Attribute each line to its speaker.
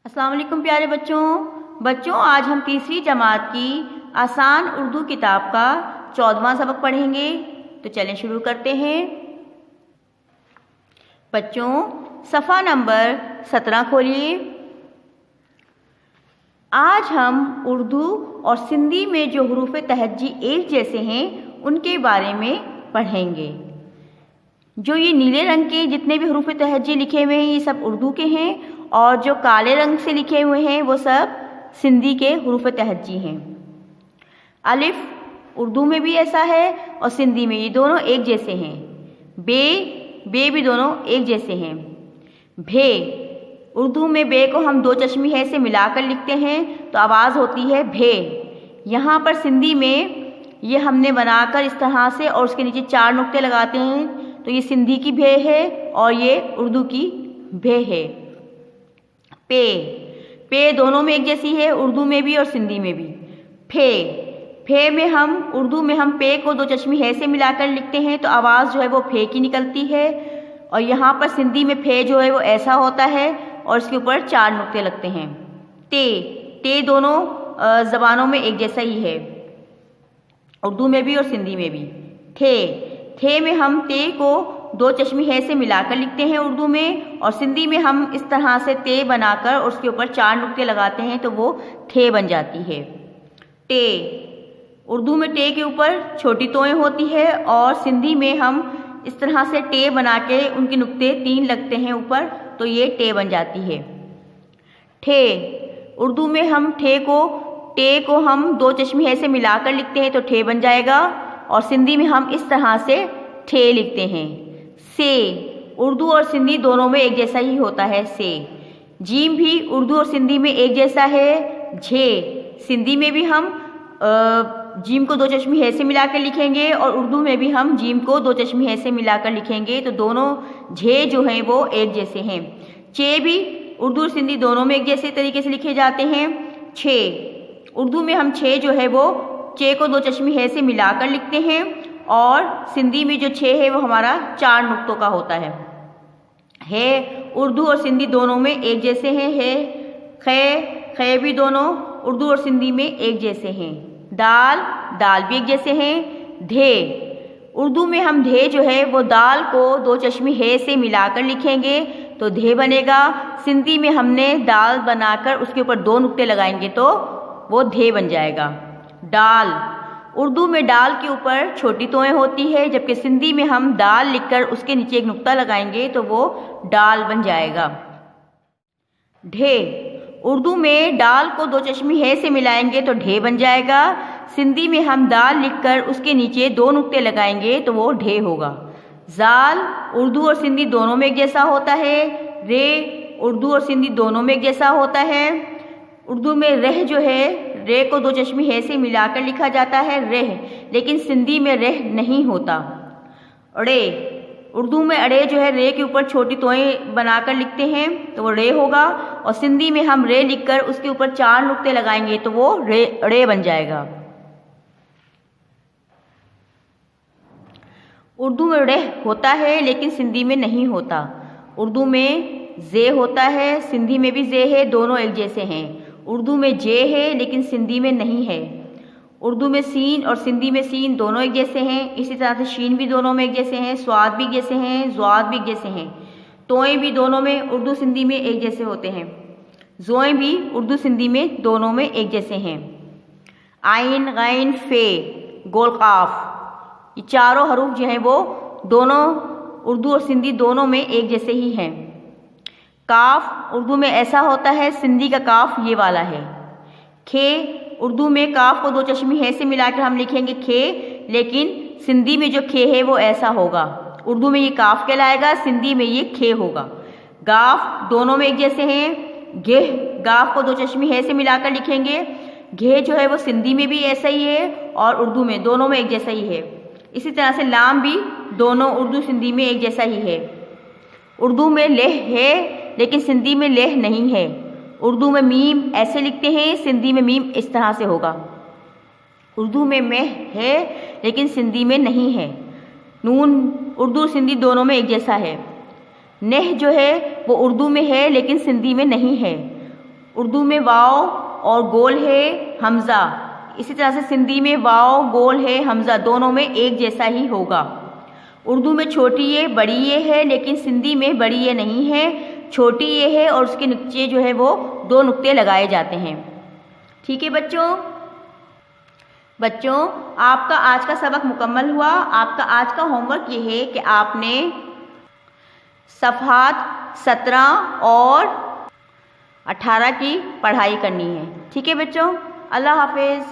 Speaker 1: अस्सलाम वालेकुम प्यारे बच्चों आज हम तीसरी जमात की आसान उर्दू किताब का 14वां सबक पढ़ेंगे। तो चलें शुरू करते हैं। बच्चों सफ़ा नंबर 17 खोलिए। आज हम उर्दू और सिंधी में जो हरूफ तहज्जी एक जैसे हैं उनके बारे में पढ़ेंगे। जो ये नीले रंग के जितने भी हरूफ तहज्जी लिखे हुए हैं ये सब उर्दू के हैं और जो काले रंग से लिखे हुए हैं वो सब सिंधी के हरूफ तहज्जी हैं। अलिफ उर्दू में भी ऐसा है और सिंधी में, ये दोनों एक जैसे हैं। बे भी दोनों एक जैसे हैं। भे उर्दू में बे को हम दो चश्मी है से मिलाकर लिखते हैं तो आवाज़ होती है भे। यहाँ पर सिंधी में ये हमने बनाकर इस तरह से और उसके नीचे 4 नुक्ते लगाते हैं तो ये सिंधी की भे है और ये उर्दू की भे है। पे दोनों में एक जैसी है, उर्दू में भी और सिंधी में भी। फे में हम उर्दू में हम पे को दो चश्मी है से मिलाकर लिखते हैं तो आवाज़ जो है वो फे की निकलती है और यहाँ पर सिंधी में फे जो है वो ऐसा होता है और इसके ऊपर 4 नुक्ते लगते हैं। ते दोनों ज़बानों में एक जैसा ही है, उर्दू में भी और सिंधी में भी। थे में हम ते को दो चश्मी है से मिलाकर लिखते हैं उर्दू में और सिंधी में हम इस तरह से ते बनाकर और उसके ऊपर 4 नुक्ते लगाते हैं तो वो थे बन जाती है। टे उर्दू में टे के ऊपर छोटी तोएं होती है और सिंधी में हम इस तरह से टे बना के उनके नुक्ते 3 लगते हैं ऊपर तो ये टे बन जाती है। ठे उर्दू में हम टे को हम दो चश्मी है से मिलाकर लिखते हैं तो ठे बन जाएगा और सिंधी में हम इस तरह से ठे लिखते हैं। से उर्दू और सिंधी दोनों में एक जैसा ही होता है से। जीम भी उर्दू और सिंधी में एक जैसा है। झे सिंधी में भी हम जीम को दो चश्मी है से मिलाकर लिखेंगे और उर्दू में भी हम जीम को दो चश्मी है से मिलाकर लिखेंगे तो दोनों झे जो हैं वो एक जैसे हैं। चे भी उर्दू और सिंधी दोनों में एक जैसे तरीके से लिखे जाते हैं। छे उर्दू में हम छे जो है वो चे को दो चश्मी है से मिलाकर लिखते हैं और सिंधी में जो छे है वो हमारा 4 नुक्तों का होता है। उर्दू और सिंधी दोनों में एक जैसे हैं। खे भी दोनों उर्दू और सिंधी में एक जैसे हैं। दाल भी एक जैसे हैं। धे उर्दू में हम धे जो है वो दाल को दो चश्मी है से मिलाकर लिखेंगे तो धे बनेगा। सिंधी में हमने दाल बनाकर उसके ऊपर 2 नुक्ते लगाएंगे तो वो धे बन जाएगा। डाल उर्दू में डाल के ऊपर छोटी तोएं होती है जबकि सिंधी में हम दाल लिखकर उसके नीचे एक नुक्ता लगाएंगे तो वो डाल बन जाएगा। ढे उर्दू में डाल को दो चश्मी है से मिलाएंगे तो ढे बन जाएगा। सिंधी में हम दाल लिखकर उसके नीचे 2 नुक्ते लगाएंगे तो वो ढे होगा। जाल उर्दू और सिंधी दोनों में एक जैसा होता है। रे उर्दू और सिंधी दोनों में एक जैसा होता है। उर्दू में रह जो है रे को दो चश्मी है से मिलाकर लिखा जाता है रेह, लेकिन सिंधी में रेह नहीं होता। अड़े उर्दू में अड़े जो है रे के ऊपर छोटी तोएं बनाकर लिखते हैं तो वो रे होगा और सिंधी में हम रे लिखकर उसके ऊपर 4 नुक्ते लगाएंगे तो वो अड़े बन जाएगा। उर्दू में रेह होता है लेकिन सिंधी में नहीं होता। उर्दू में जे होता है, सिंधी में भी जे है, दोनों एक जैसे हैं। उर्दू में जे है लेकिन सिंधी में नहीं है। उर्दू में सीन और सिंधी में सीन दोनों एक जैसे हैं। इसी तरह से शीन भी दोनों में एक जैसे हैं, स्वाद भी एक जैसे हैं, ज़्वाद भी एक जैसे हैं। तोएं भी दोनों में उर्दू सिंधी में एक जैसे होते हैं। ज़ोएं भी उर्दू सिंधी में दोनों में एक जैसे हैं। आइन गैन फे गोल काफ ये चारों हरूफ जो हैं वो दोनों उर्दू और सिंधी दोनों में एक जैसे ही हैं। काफ उर्दू में ऐसा होता है, सिंधी का काफ ये वाला है। खे उर्दू में काफ को दो चश्मी है से मिलाकर हम लिखेंगे खे, लेकिन सिंधी में जो खे है वो ऐसा होगा। उर्दू में ये काफ कहलाएगा, सिंधी में ये खे होगा। गाफ दोनों में एक जैसे हैं। गेह गाफ को दो चश्मी है से मिलाकर लिखेंगे। घे जो है वो सिंधी में भी ऐसा ही है और उर्दू में दोनों में एक जैसा ही है। इसी तरह से लाम भी दोनों उर्दू सिंधी में एक जैसा ही है। उर्दू में लेह है लेकिन सिंधी में लेह नहीं है। उर्दू में मीम ऐसे लिखते हैं, सिंधी में मीम इस तरह से होगा। उर्दू में मेह है लेकिन सिंधी में नहीं है। नून उर्दू और सिंधी दोनों में एक जैसा है। नेह जो है वो उर्दू में है लेकिन सिंधी में नहीं है। उर्दू में वाव और गोल है हमज़ा। इसी तरह से सिंधी में वाव गोल है हमज़ा, दोनों में एक जैसा ही होगा। उर्दू में छोटी ये बड़ी ये है, लेकिन सिंधी में बड़ी ये नहीं है, छोटी ये है और उसके नीचे जो है वो 2 नुक्ते लगाए जाते हैं। ठीक है बच्चों आपका आज का सबक मुकम्मल हुआ। आपका आज का होमवर्क ये है कि आपने सफ़हात 17 और 18 की पढ़ाई करनी है। ठीक है बच्चों, अल्लाह हाफिज़।